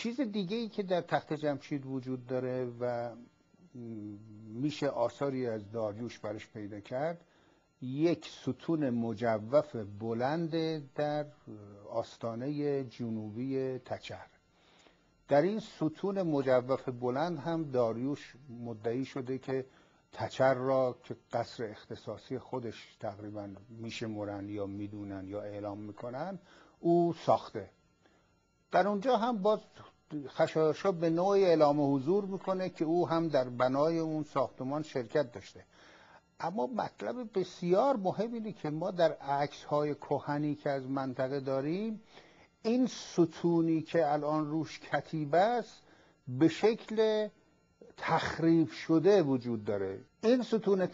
چیز دیگه ای که در تخت جمشید وجود داره و میشه آثاری از داریوش برش پیدا کرد، یک ستون مجوف بلند در آستانه جنوبی تچر. در این ستون مجوف بلند هم داریوش مدعی شده که تچر را که قصر اختصاصی خودش تقریبا میشمرن یا میدونن یا اعلام میکنن او ساخته. در اونجا هم باز خشایارشا به نوعی اعلام حضور میکنه که او هم در بنای اون ساختمان شرکت داشته. اما مطلب بسیار مهم اینه که ما در عکس‌های کهنی که از منطقه داریم، این ستونی که الان روش کتیبه است به شکل تخریب شده وجود داره. این ستون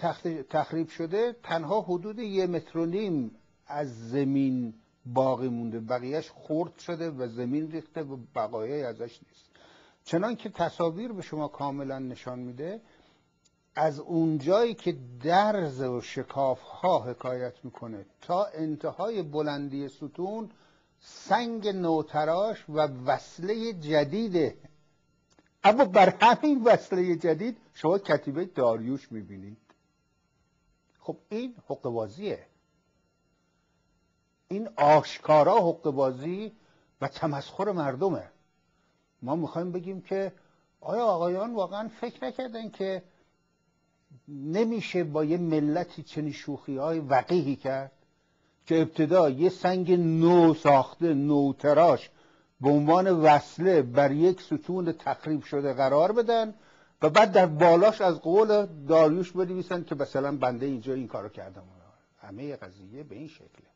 تخریب شده تنها حدود 1.5 متر از زمین باقی مونده، بقیهش خرد شده و زمین ریخته و بقایای ازش نیست. چنان که تصاویر به شما کاملا نشان میده، از اونجایی که درز و شکاف ها حکایت میکنه تا انتهای بلندی ستون سنگ نوتراش و وصله جدیده. اما بر همین وصله جدید شما کتیبه داریوش میبینید. خب این حقه‌بازیه، این آشکارا حقه‌بازی و تمسخر مردمه. ما میخوایم بگیم که آیا آقایان واقعا فکر نکردن که نمیشه با یه ملتی چنین شوخی‌های وقیحی کرد که ابتدا یه سنگ نو ساخته، نوتراش به عنوان وصله بر یک ستون تخریب شده قرار بدن و بعد در بالاش از قول داریوش بنویسن که مثلا بنده اینجا این کارو کردم. همه قضیه به این شکله.